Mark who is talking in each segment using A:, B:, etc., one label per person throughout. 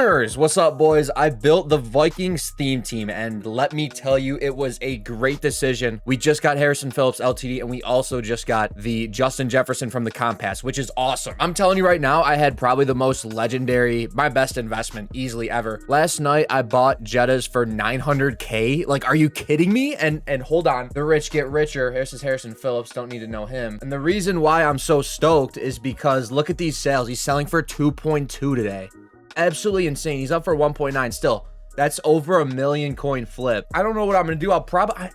A: Gooners, what's up, boys? I built the Vikings theme team, and let me tell you, it was a great decision. We just got Harrison Phillips LTD, and we also just got the Justin Jefferson from the Compass, which is awesome. I'm telling you right now, I had probably the most legendary, my best investment easily ever. Last night, I bought Jettas for 900K. Like, are you kidding me? And hold on, the rich get richer. This is Harrison Phillips, don't need to know him. And the reason why I'm so stoked is because look at these sales. He's selling for 2.2 today. Absolutely insane. He's up for 1.9 still. That's over a million coin flip. I don't know what I'm gonna do. I'll probably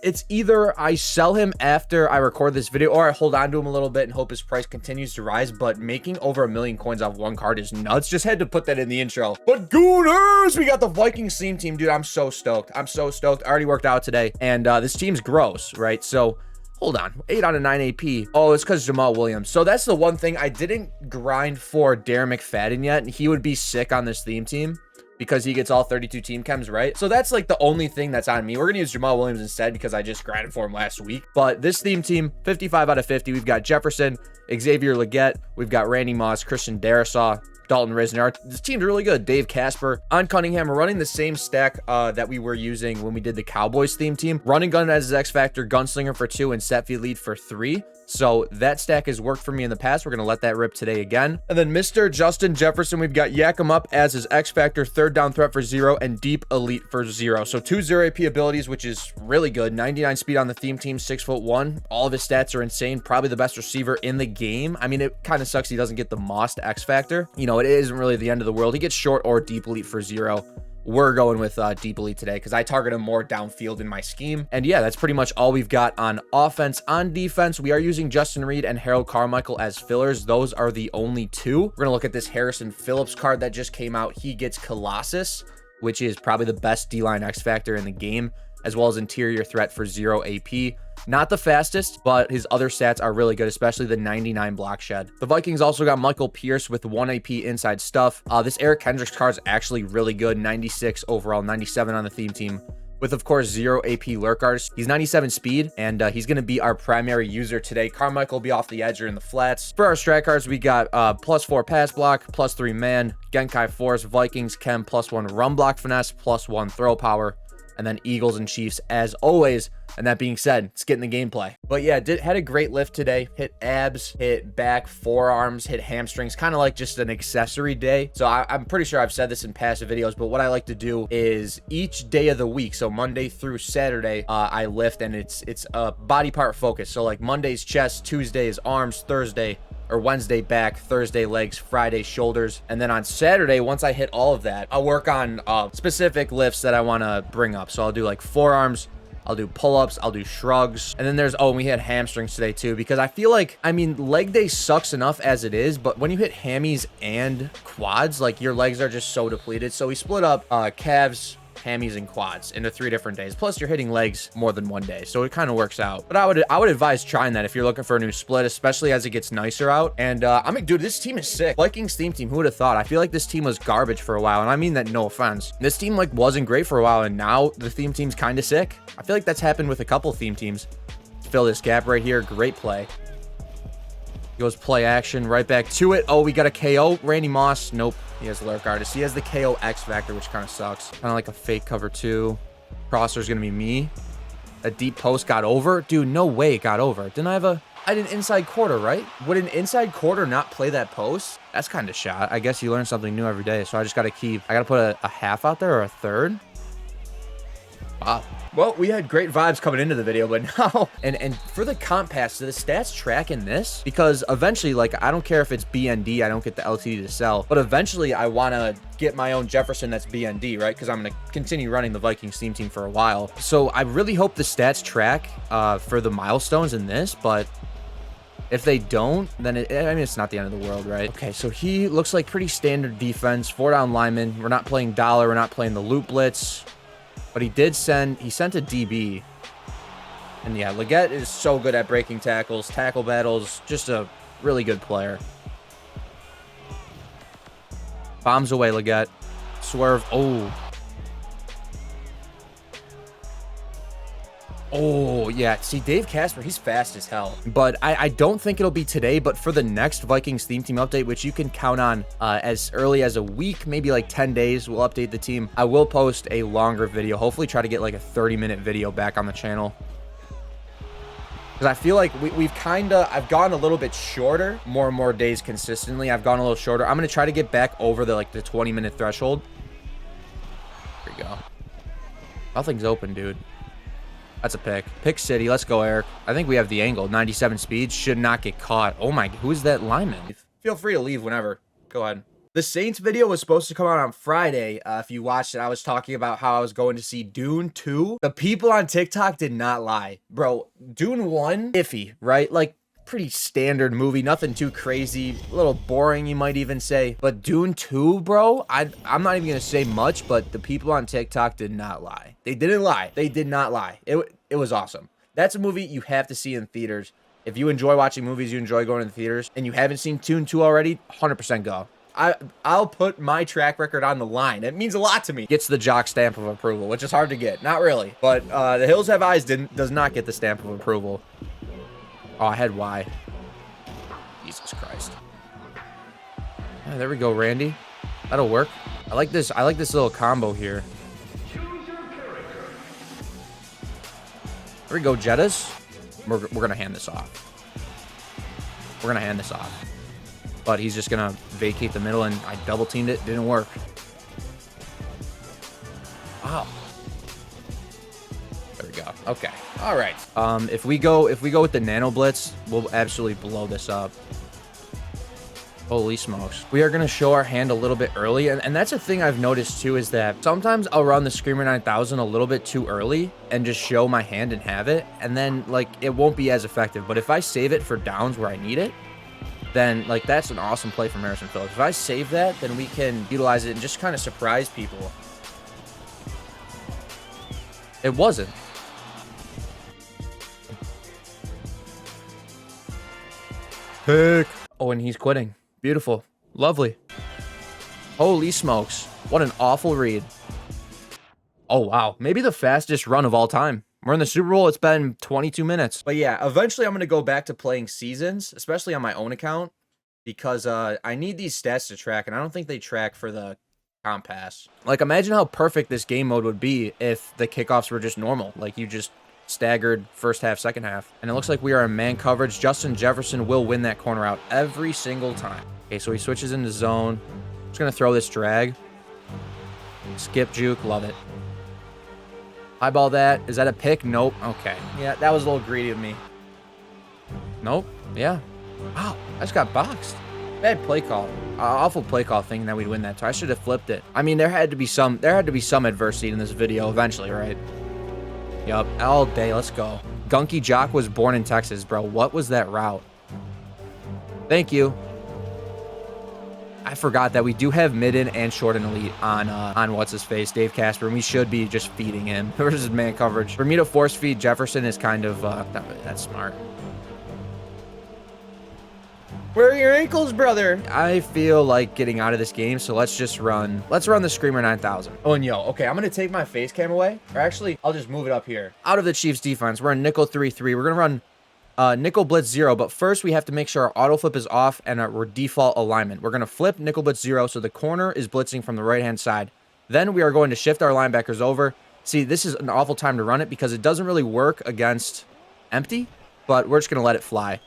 A: it's either I sell him after I record this video or I hold on to him a little bit and hope his price continues to rise. But making over a million coins off one card is nuts. Just had to put that in the intro. But Gooners, we got the Vikings theme team, dude. I'm so stoked. I'm so stoked. I already worked out today, and this team's gross, right? So hold on, 8 out of 9 AP. Oh, it's because Jamal Williams. So that's the one thing. I didn't grind for Darren McFadden yet, and he would be sick on this theme team because he gets all 32 team chems, right? So that's like the only thing that's on me. We're gonna use Jamal Williams instead because I just grinded for him last week. But this theme team, 55 out of 50. We've got Jefferson, Xavier Legette. We've got Randy Moss, Christian Darrisaw, Dalton Risner. This team's really good. Dave Casper. On Cunningham, we're running the same stack that we were using when we did the Cowboys theme team. Running gun as his X Factor, Gunslinger for 2, and set feed lead for 3. So that stack has worked for me in the past. We're going to let that rip today again. And then Mr. Justin Jefferson, we've got Yak him up as his X Factor, third down threat for 0, and deep elite for 0. So 2 0 AP abilities, which is really good. 99 speed on the theme team, 6'1". All of his stats are insane. Probably the best receiver in the game. I mean, it kind of sucks he doesn't get the Moss X Factor. You know, it isn't really the end of the world. He gets short or deep elite for 0. We're going with deep elite today because I target him more downfield in my scheme. And yeah, that's pretty much all we've got on offense. On defense, we are using Justin Reed and Harold Carmichael as fillers. Those are the only 2. We're going to look at this Harrison Phillips card that just came out. He gets Colossus, which is probably the best D-line X Factor in the game, as well as interior threat for 0 AP. Not the fastest, but his other stats are really good, especially the 99 block shed. The Vikings also got Michael Pierce with 1 AP inside stuff. This Eric Kendricks card is actually really good. 96 overall, 97 on the theme team, with, of course, 0 AP lurk artists. He's 97 speed, and he's going to be our primary user today. Carmichael will be off the edge or in the flats. For our strat cards, we got +4 pass block, +3 man, Genkai Force, Vikings, Chem, +1 run block finesse, +1 throw power, and then Eagles and Chiefs as always. And that being said, let's get in the gameplay. But yeah, had a great lift today. Hit abs, hit back, forearms, hit hamstrings, kind of like just an accessory day. So I'm pretty sure I've said this in past videos, but what I like to do is each day of the week, so Monday through Saturday, I lift, and it's a body part focus. So like Monday's chest, Tuesday is arms, Thursday or Wednesday back, Thursday legs, Friday shoulders. And then on Saturday, once I hit all of that, I'll work on specific lifts that I want to bring up. So I'll do like forearms, I'll do pull-ups, I'll do shrugs. And then there's, and we had hamstrings today too, because I feel like, I mean, leg day sucks enough as it is, but when you hit hammies and quads, like your legs are just so depleted. So we split up calves, hammies, and quads into 3 different days. Plus you're hitting legs more than one day, so it kind of works out. But I would advise trying that if you're looking for a new split, especially as it gets nicer out. And I mean, dude, this team is sick. Vikings theme team, who would have thought? I feel like this team was garbage for a while, and I mean that no offense. This team like wasn't great for a while, and now the theme team's kind of sick. I feel like that's happened with a couple theme teams. Fill this gap right here. Great play. Goes play action right back to it. Oh, we got a KO. Randy Moss. Nope. He has lurk artist. He has the KO X Factor, which kind of sucks. Kind of like a fake cover 2. Crosser's going to be me. A deep post got over. Dude, no way it got over. I had an inside quarter, right? Would an inside quarter not play that post? That's kind of shot. I guess you learn something new every day. So I just got to I got to put a half out there or a third. Wow. Well, we had great vibes coming into the video, but now, and for the comp pass, do the stats track in this? Because eventually, like, I don't care if it's BND, I don't get the LTD to sell, but eventually I want to get my own Jefferson that's BND, right? Because I'm going to continue running the Vikings theme team for a while. So I really hope the stats track for the milestones in this, but if they don't, then I mean, it's not the end of the world, right? Okay, so he looks like pretty standard defense, 4-down lineman. We're not playing dollar, we're not playing the loop blitz. But he sent a DB. And yeah, Legette is so good at breaking tackles, tackle battles, just a really good player. Bombs away, Legette. Swerve. Oh. Oh, yeah. See, Dave Casper, he's fast as hell. But I don't think it'll be today, but for the next Vikings theme team update, which you can count on as early as a week, maybe like 10 days, we'll update the team. I will post a longer video, hopefully try to get like a 30-minute video back on the channel. Because I feel like I've gone a little bit shorter, more and more days consistently. I've gone a little shorter. I'm going to try to get back over the 20-minute threshold. There we go. Nothing's open, dude. That's a pick. Pick City. Let's go, Eric. I think we have the angle. 97 speed. Should not get caught. Oh my, who's that lineman? Feel free to leave whenever. Go ahead. The Saints video was supposed to come out on Friday. If you watched it, I was talking about how I was going to see Dune 2. The people on TikTok did not lie. Bro, Dune 1, iffy, right? Like, pretty standard movie. Nothing too crazy. A little boring, you might even say. But Dune 2, bro, I'm not even going to say much, but the people on TikTok did not lie. They didn't lie. They did not lie. It was awesome. That's a movie you have to see in theaters. If you enjoy watching movies, you enjoy going to the theaters, and you haven't seen Dune 2 already, 100% go. I'll put my track record on the line. It means a lot to me. Gets the jock stamp of approval, which is hard to get. Not really. But The Hills Have Eyes does not get the stamp of approval. Oh, I had Y. Jesus Christ. Yeah, there we go, Randy. That'll work. I like this little combo here. There we go, Jettas. We're gonna hand this off. We're gonna hand this off. But he's just gonna vacate the middle, and I double teamed it. Didn't work. Wow. There we go. Okay. All right. If we go with the nano blitz, we'll absolutely blow this up. Holy smokes. We are going to show our hand a little bit early. And that's a thing I've noticed too, is that sometimes I'll run the Screamer 9000 a little bit too early and just show my hand and have it. And then like, it won't be as effective. But if I save it for downs where I need it, then like, that's an awesome play from Harrison Phillips. If I save that, then we can utilize it and just kind of surprise people. It wasn't. Pick. Oh, and he's quitting. Beautiful. Lovely. Holy smokes. What an awful read. Oh, wow. Maybe the fastest run of all time. We're in the Super Bowl. It's been 22 minutes. But yeah, eventually I'm going to go back to playing seasons, especially on my own account, because I need these stats to track, and I don't think they track for the compass. Like, imagine how perfect this game mode would be if the kickoffs were just normal. Like, you just staggered first half, second half. And it looks like we are in man coverage. Justin Jefferson will win that corner out every single time. Okay, so he switches into zone. Just going to throw this drag. Skip juke. Love it. Eyeball that. Is that a pick? Nope. Okay. Yeah, that was a little greedy of me. Nope. Yeah. Wow. I just got boxed. Bad play call. Awful play call thinking that we'd win that. So I should have flipped it. I mean, there had to be some adversity in this video eventually, right? Yup. All day. Let's go. Gunky Jock was born in Texas, bro. What was that route? Thank you. I forgot that we do have mid-in and short and elite on what's-his-face, Dave Casper, and we should be just feeding him versus man coverage. For me to force feed Jefferson is kind of not really that smart. Where are your ankles, brother? I feel like getting out of this game, so let's run the Screamer 9000. Oh, and yo, okay, I'm gonna take my face cam away, or actually, I'll just move it up here. Out of the Chiefs defense, we're in nickel 3-3. We're gonna run nickel blitz 0, but first we have to make sure our auto flip is off and our default alignment. We're going to flip nickel blitz 0 so the corner is blitzing from the right hand side. Then we are going to shift our linebackers over. See, this is an awful time to run it because it doesn't really work against empty, but we're just going to let it fly.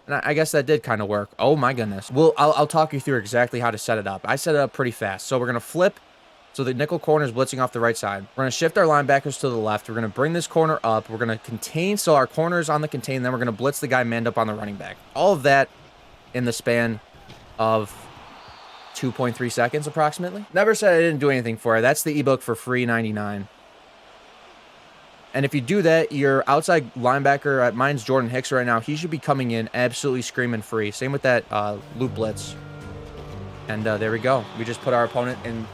A: And I guess that did kind of work. Oh my goodness. I'll talk you through exactly how to set it up. I set it up pretty fast. So we're going to flip. So the nickel corner is blitzing off the right side. We're going to shift our linebackers to the left. We're going to bring this corner up. We're going to contain. So our corner is on the contain. Then we're going to blitz the guy manned up on the running back. All of that in the span of 2.3 seconds approximately. Never said I didn't do anything for it. That's the ebook for free 99. And if you do that, your outside linebacker, mine's Jordan Hicks right now. He should be coming in absolutely screaming free. Same with that loop blitz. And there we go. We just put our opponent in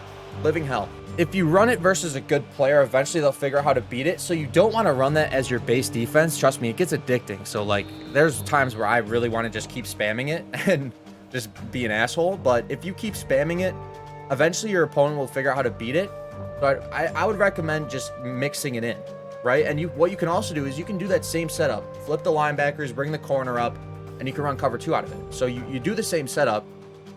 A: living hell. If you run it versus a good player, eventually they'll figure out how to beat it. So you don't want to run that as your base defense. Trust me, it gets addicting. So like, there's times where I really want to just keep spamming it and just be an asshole. But if you keep spamming it, eventually your opponent will figure out how to beat it. So I would recommend just mixing it in. right? And what you can also do is you can do that same setup. Flip the linebackers, bring the corner up, and you can run cover 2 out of it. So you do the same setup,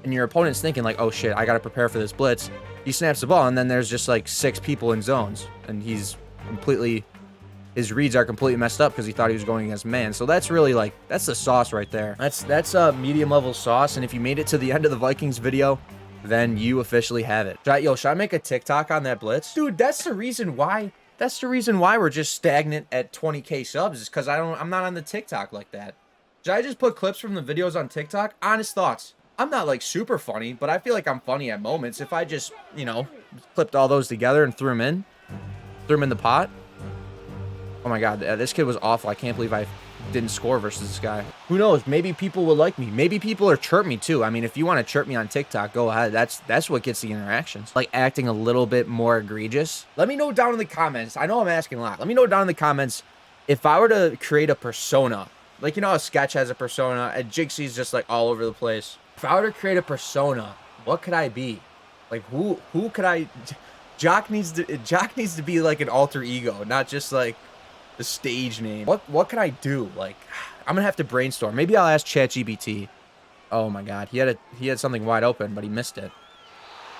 A: and your opponent's thinking like, oh shit, I got to prepare for this blitz. He snaps the ball, and then there's just like 6 people in zones, and his reads are completely messed up because he thought he was going against man. So that's really like, that's the sauce right there. That's a medium level sauce. And if you made it to the end of the Vikings video, then you officially have it. Should I make a TikTok on that blitz? Dude, that's the reason why we're just stagnant at 20K subs, is because I'm not on the TikTok like that. Should I just put clips from the videos on TikTok? Honest thoughts. I'm not like super funny, but I feel like I'm funny at moments. If I just, you know, clipped all those together and threw them in the pot. Oh my God, this kid was awful. I can't believe I didn't score versus this guy. Who knows? Maybe people will like me. Maybe people are chirp me too. I mean, if you want to chirp me on TikTok, go ahead. That's what gets the interactions. Like acting a little bit more egregious. Let me know down in the comments. I know I'm asking a lot. Let me know down in the comments if I were to create a persona. Like, you know how Sketch has a persona and Jigsy's just like all over the place. If I were to create a persona, what could I be? Like who could I? Jock needs to be like an alter ego, not just like the stage name. What can I do? Like, I'm gonna have to brainstorm. Maybe I'll ask ChatGPT. Oh my God, he had something wide open, but he missed it.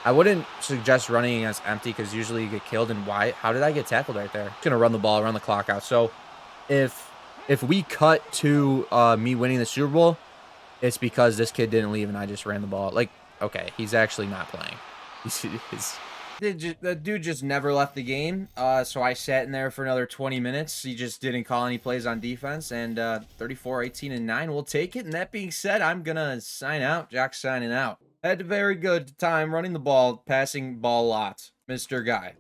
A: I wouldn't suggest running against empty because usually you get killed. And why? How did I get tackled right there? Just gonna run the ball, run the clock out. So if we cut to me winning the Super Bowl, it's because this kid didn't leave and I just ran the ball. Like, okay, he's actually not playing. The dude just never left the game, so I sat in there for another 20 minutes. He just didn't call any plays on defense, and 34, 18, and 9 will take it. And that being said, I'm going to sign out. Jock's signing out. Had a very good time running the ball, passing ball lots. Mr. Guy.